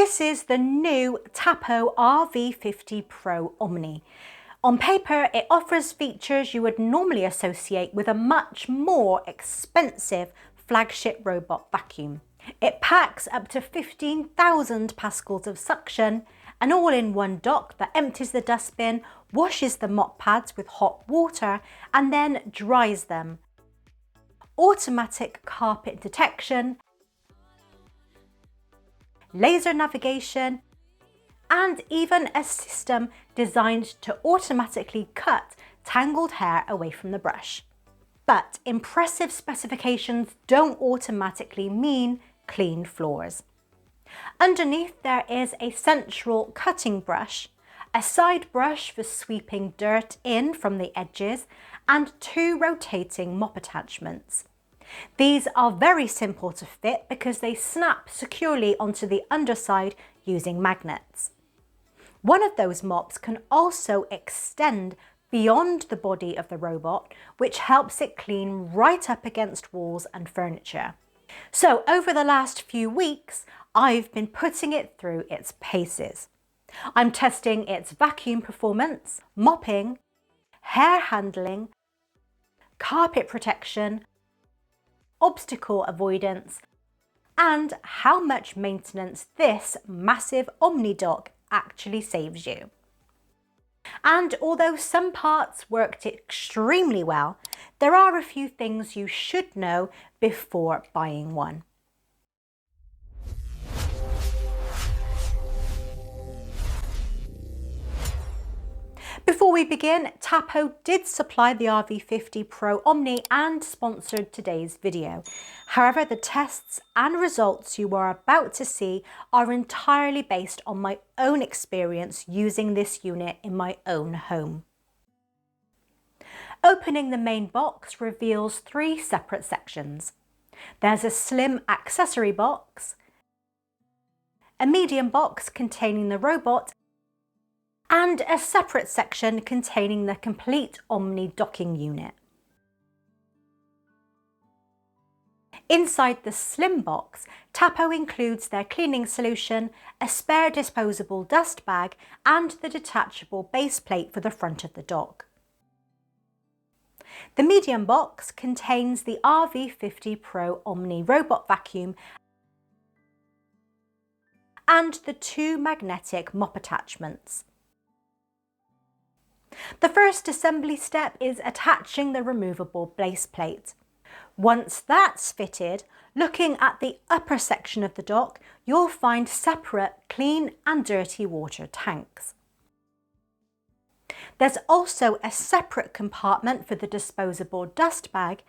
This is the new Tapo RV50 Pro Omni. On paper, it offers features you would normally associate with a much more expensive flagship robot vacuum. It packs up to 15,000 pascals of suction, an all-in-one dock that empties the dustbin, washes the mop pads with hot water, and then dries them. Automatic carpet detection, laser navigation, and even a system designed to automatically cut tangled hair away from the brush. But impressive specifications don't automatically mean clean floors. Underneath there is a central cutting brush, a side brush for sweeping dirt in from the edges, and two rotating mop attachments. These are very simple to fit because they snap securely onto the underside using magnets. One of those mops can also extend beyond the body of the robot, which helps it clean right up against walls and furniture. So over the last few weeks, I've been putting it through its paces. I'm testing its vacuum performance, mopping, hair handling, carpet protection, obstacle avoidance, and how much maintenance this massive Omni dock actually saves you. And although some parts worked extremely well, there are a few things you should know before buying one. Before we begin, Tapo did supply the RV50 Pro Omni and sponsored today's video. However, the tests and results you are about to see are entirely based on my own experience using this unit in my own home. Opening the main box reveals three separate sections. There's a slim accessory box, a medium box containing the robot, and a separate section containing the complete Omni docking unit. Inside the slim box, Tapo includes their cleaning solution, a spare disposable dust bag, and the detachable base plate for the front of the dock. The medium box contains the RV50 Pro Omni robot vacuum and the two magnetic mop attachments. The first assembly step is attaching the removable base plate. Once that's fitted, looking at the upper section of the dock, you'll find separate clean and dirty water tanks. There's also a separate compartment for the disposable dust bag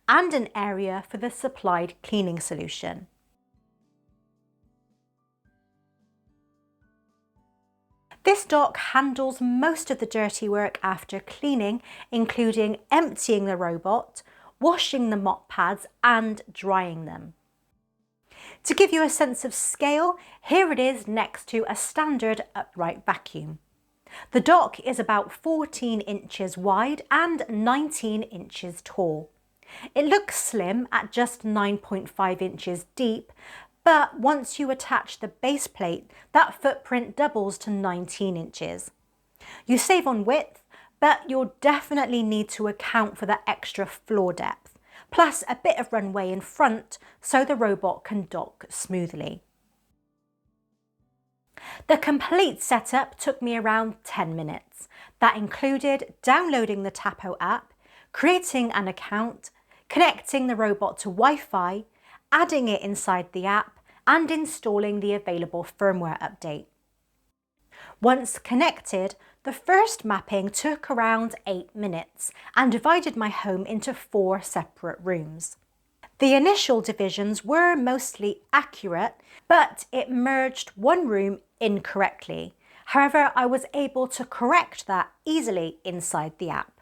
and an area for the supplied cleaning solution. This dock handles most of the dirty work after cleaning, including emptying the robot, washing the mop pads and drying them. To give you a sense of scale, here it is next to a standard upright vacuum. The dock is about 14 inches wide and 19 inches tall. It looks slim at just 9.5 inches deep, but once you attach the base plate, that footprint doubles to 19 inches. You save on width, but you'll definitely need to account for the extra floor depth, plus a bit of runway in front so the robot can dock smoothly. The complete setup took me around 10 minutes. That included downloading the Tapo app, creating an account, connecting the robot to Wi-Fi, adding it inside the app, and installing the available firmware update. Once connected, the first mapping took around 8 minutes and divided my home into 4 separate rooms. The initial divisions were mostly accurate, but it merged one room incorrectly. However, I was able to correct that easily inside the app.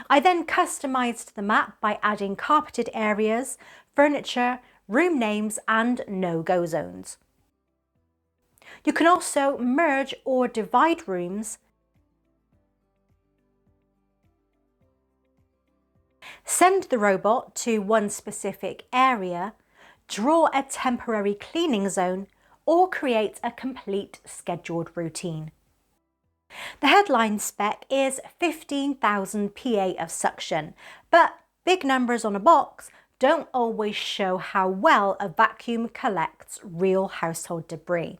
I then customized the map by adding carpeted areas, furniture, room names and no-go zones. You can also merge or divide rooms, send the robot to one specific area, draw a temporary cleaning zone, or create a complete scheduled routine. The headline spec is 15,000 PA of suction, but big numbers on a box don't always show how well a vacuum collects real household debris.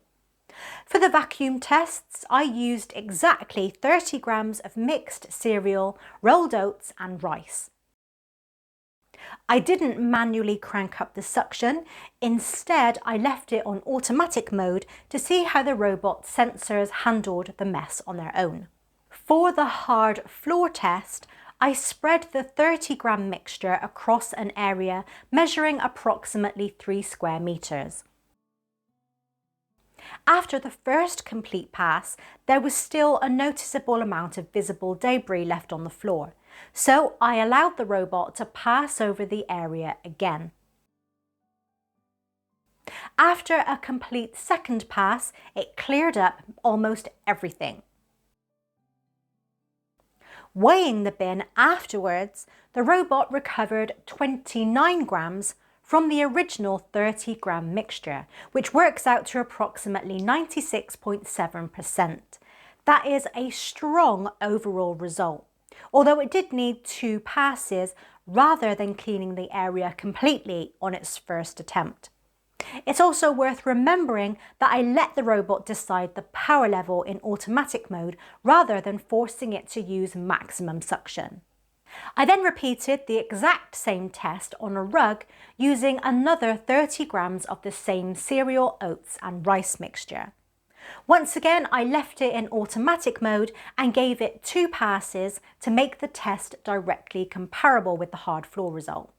For the vacuum tests, I used exactly 30 grams of mixed cereal, rolled oats and rice. I didn't manually crank up the suction. Instead, I left it on automatic mode to see how the robot sensors handled the mess on their own. For the hard floor test, I spread the 30-gram mixture across an area measuring approximately 3 square meters. After the first complete pass, there was still a noticeable amount of visible debris left on the floor, so I allowed the robot to pass over the area again. After a complete second pass, it cleared up almost everything. Weighing the bin afterwards, the robot recovered 29 grams from the original 30-gram mixture, which works out to approximately 96.7%. That is a strong overall result, although it did need 2 passes rather than cleaning the area completely on its first attempt. It's also worth remembering that I let the robot decide the power level in automatic mode rather than forcing it to use maximum suction. I then repeated the exact same test on a rug using another 30 grams of the same cereal, oats and rice mixture. Once again, I left it in automatic mode and gave it 2 passes to make the test directly comparable with the hard floor result.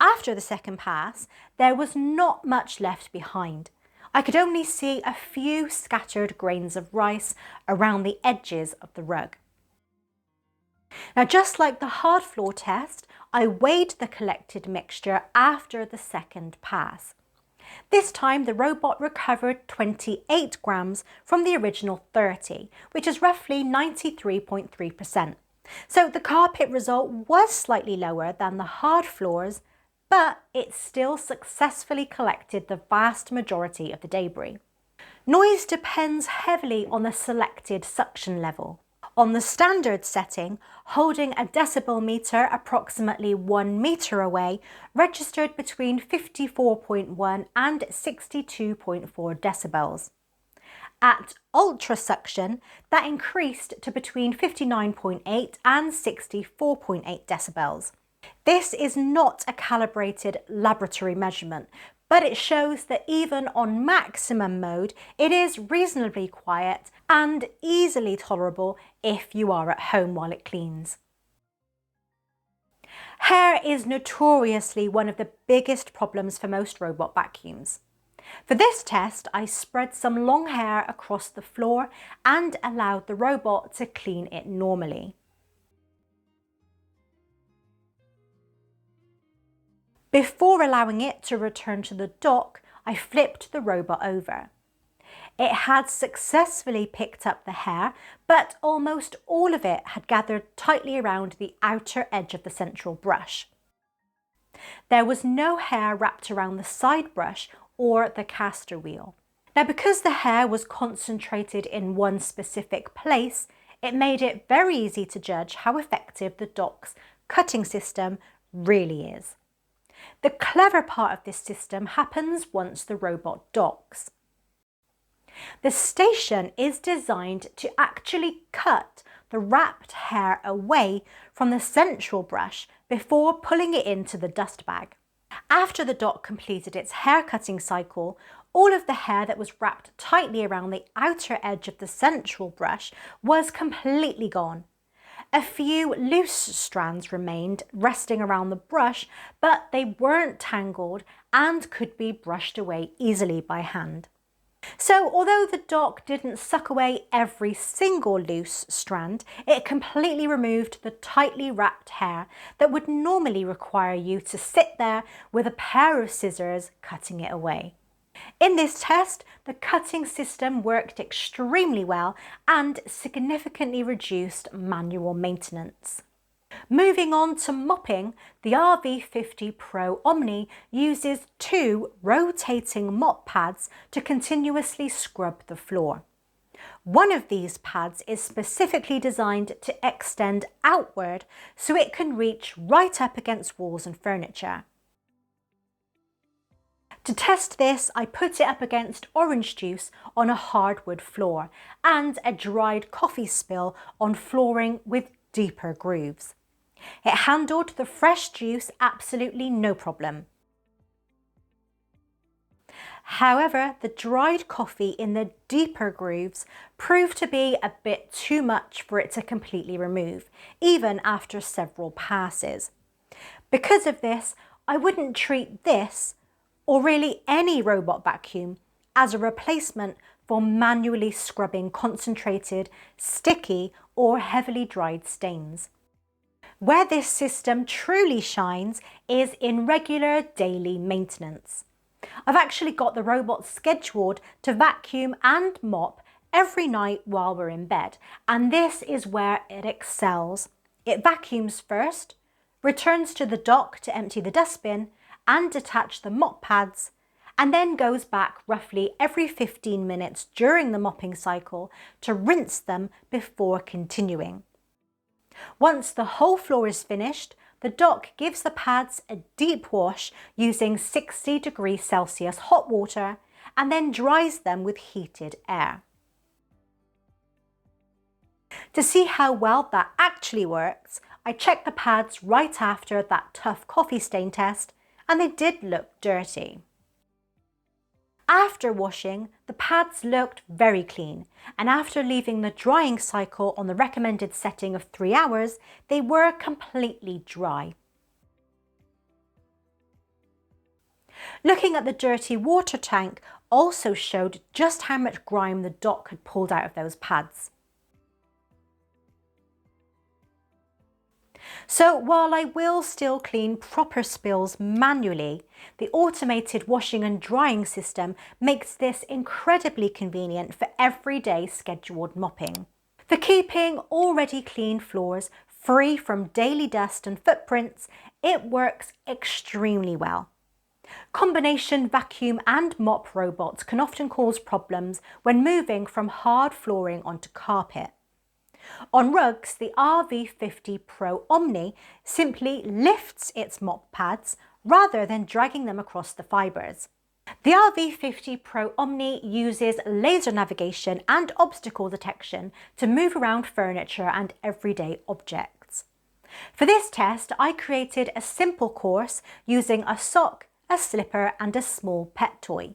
After the second pass, there was not much left behind. I could only see a few scattered grains of rice around the edges of the rug. Now, just like the hard floor test, I weighed the collected mixture after the second pass. This time, the robot recovered 28 grams from the original 30, which is roughly 93.3%. So the carpet result was slightly lower than the hard floors, but it still successfully collected the vast majority of the debris. Noise depends heavily on the selected suction level. On the standard setting, holding a decibel meter approximately 1 meter away registered between 54.1 and 62.4 decibels. At ultra suction, that increased to between 59.8 and 64.8 decibels. This is not a calibrated laboratory measurement, but it shows that even on maximum mode, it is reasonably quiet and easily tolerable if you are at home while it cleans. Hair is notoriously one of the biggest problems for most robot vacuums. For this test, I spread some long hair across the floor and allowed the robot to clean it normally. Before allowing it to return to the dock, I flipped the robot over. It had successfully picked up the hair, but almost all of it had gathered tightly around the outer edge of the central brush. There was no hair wrapped around the side brush or the caster wheel. Now, because the hair was concentrated in one specific place, it made it very easy to judge how effective the dock's cutting system really is. The clever part of this system happens once the robot docks. The station is designed to actually cut the wrapped hair away from the central brush before pulling it into the dust bag. After the dock completed its hair cutting cycle, all of the hair that was wrapped tightly around the outer edge of the central brush was completely gone. A few loose strands remained resting around the brush, but they weren't tangled and could be brushed away easily by hand. So although the dock didn't suck away every single loose strand, it completely removed the tightly wrapped hair that would normally require you to sit there with a pair of scissors cutting it away. In this test, the cutting system worked extremely well and significantly reduced manual maintenance. Moving on to mopping, the RV50 Pro Omni uses 2 rotating mop pads to continuously scrub the floor. One of these pads is specifically designed to extend outward so it can reach right up against walls and furniture. To test this, I put it up against orange juice on a hardwood floor and a dried coffee spill on flooring with deeper grooves. It handled the fresh juice absolutely no problem. However, the dried coffee in the deeper grooves proved to be a bit too much for it to completely remove, even after several passes. Because of this, I wouldn't treat this, or really any robot vacuum, as a replacement for manually scrubbing concentrated, sticky, or heavily dried stains. Where this system truly shines is in regular daily maintenance. I've actually got the robot scheduled to vacuum and mop every night while we're in bed, and this is where it excels. It vacuums first, returns to the dock to empty the dustbin and detach the mop pads, and then goes back roughly every 15 minutes during the mopping cycle to rinse them before continuing. Once the whole floor is finished, the dock gives the pads a deep wash using 60 degrees Celsius hot water and then dries them with heated air. To see how well that actually works, I checked the pads right after that tough coffee stain test, and they did look dirty. After washing, the pads looked very clean, and after leaving the drying cycle on the recommended setting of 3 hours, they were completely dry. Looking at the dirty water tank also showed just how much grime the dock had pulled out of those pads. So while I will still clean proper spills manually, the automated washing and drying system makes this incredibly convenient for everyday scheduled mopping. For keeping already clean floors free from daily dust and footprints, it works extremely well. Combination vacuum and mop robots can often cause problems when moving from hard flooring onto carpet. On rugs, the RV50 Pro Omni simply lifts its mop pads rather than dragging them across the fibres. The RV50 Pro Omni uses laser navigation and obstacle detection to move around furniture and everyday objects. For this test, I created a simple course using a sock, a slipper and a small pet toy.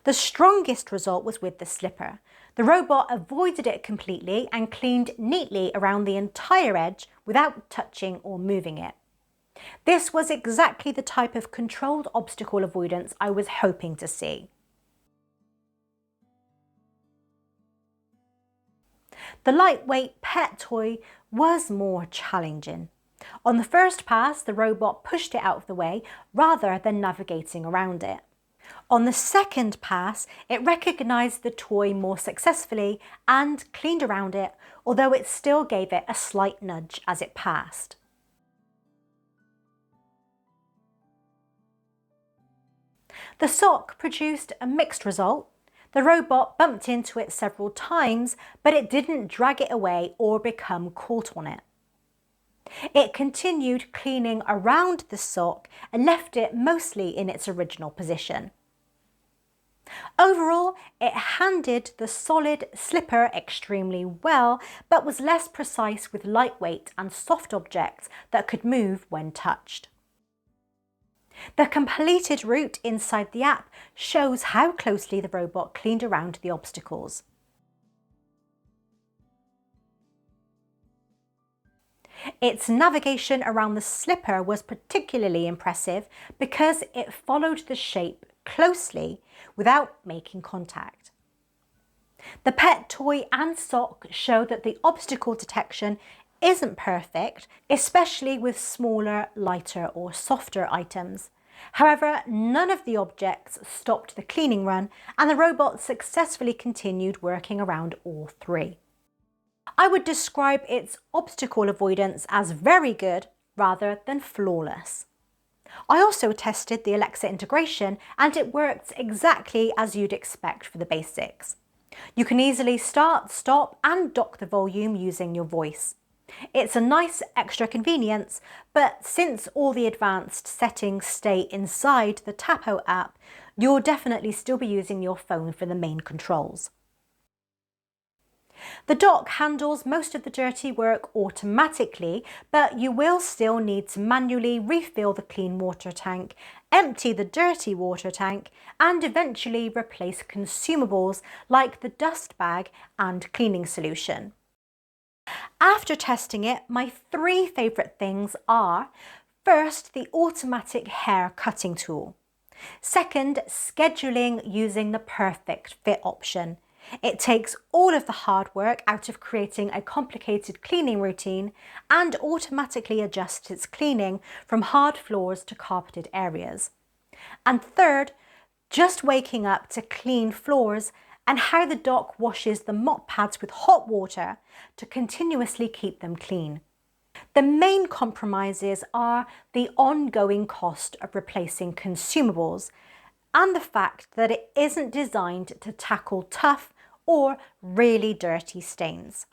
The strongest result was with the slipper. The robot avoided it completely and cleaned neatly around the entire edge without touching or moving it. This was exactly the type of controlled obstacle avoidance I was hoping to see. The lightweight pet toy was more challenging. On the first pass, the robot pushed it out of the way rather than navigating around it. On the second pass, it recognised the toy more successfully and cleaned around it, although it still gave it a slight nudge as it passed. The sock produced a mixed result. The robot bumped into it several times, but it didn't drag it away or become caught on it. It continued cleaning around the sock and left it mostly in its original position. Overall, it handled the solid slipper extremely well, but was less precise with lightweight and soft objects that could move when touched. The completed route inside the app shows how closely the robot cleaned around the obstacles. Its navigation around the slipper was particularly impressive because it followed the shape closely without making contact. The pet toy and sock show that the obstacle detection isn't perfect, especially with smaller, lighter or softer items. However, none of the objects stopped the cleaning run and the robot successfully continued working around all three. I would describe its obstacle avoidance as very good rather than flawless. I also tested the Alexa integration and it works exactly as you'd expect for the basics. You can easily start, stop and dock the volume using your voice. It's a nice extra convenience, but since all the advanced settings stay inside the Tapo app, you'll definitely still be using your phone for the main controls. The dock handles most of the dirty work automatically, but you will still need to manually refill the clean water tank, empty the dirty water tank, and eventually replace consumables like the dust bag and cleaning solution. After testing it, my 3 favourite things are: first, the automatic hair cutting tool. Second, scheduling using the perfect fit option. It takes all of the hard work out of creating a complicated cleaning routine and automatically adjusts its cleaning from hard floors to carpeted areas. And third, just waking up to clean floors and how the dock washes the mop pads with hot water to continuously keep them clean. The main compromises are the ongoing cost of replacing consumables and the fact that it isn't designed to tackle tough or really dirty stains.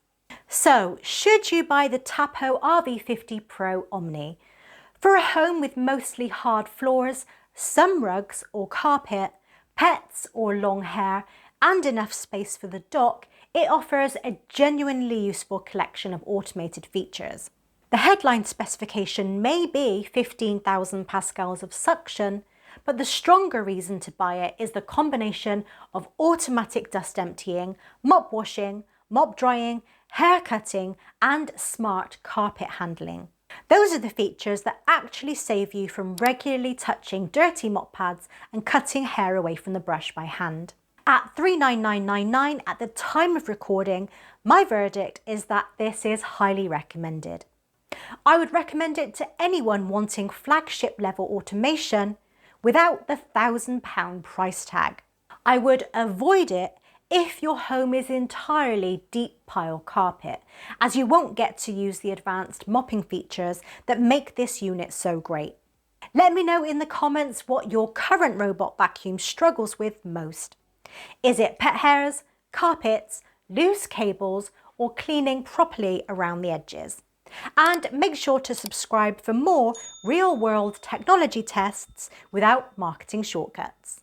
So, should you buy the Tapo RV50 Pro Omni? For a home with mostly hard floors, some rugs or carpet, pets or long hair, and enough space for the dock, it offers a genuinely useful collection of automated features. The headline specification may be 15,000 pascals of suction, but the stronger reason to buy it is the combination of automatic dust emptying, mop washing, mop drying, hair cutting, and smart carpet handling. Those are the features that actually save you from regularly touching dirty mop pads and cutting hair away from the brush by hand. At $399.99 at the time of recording, my verdict is that this is highly recommended. I would recommend it to anyone wanting flagship level automation without the £1,000 price tag. I would avoid it if your home is entirely deep pile carpet, as you won't get to use the advanced mopping features that make this unit so great. Let me know in the comments what your current robot vacuum struggles with most. Is it pet hairs, carpets, loose cables, or cleaning properly around the edges? And make sure to subscribe for more real-world technology tests without marketing shortcuts.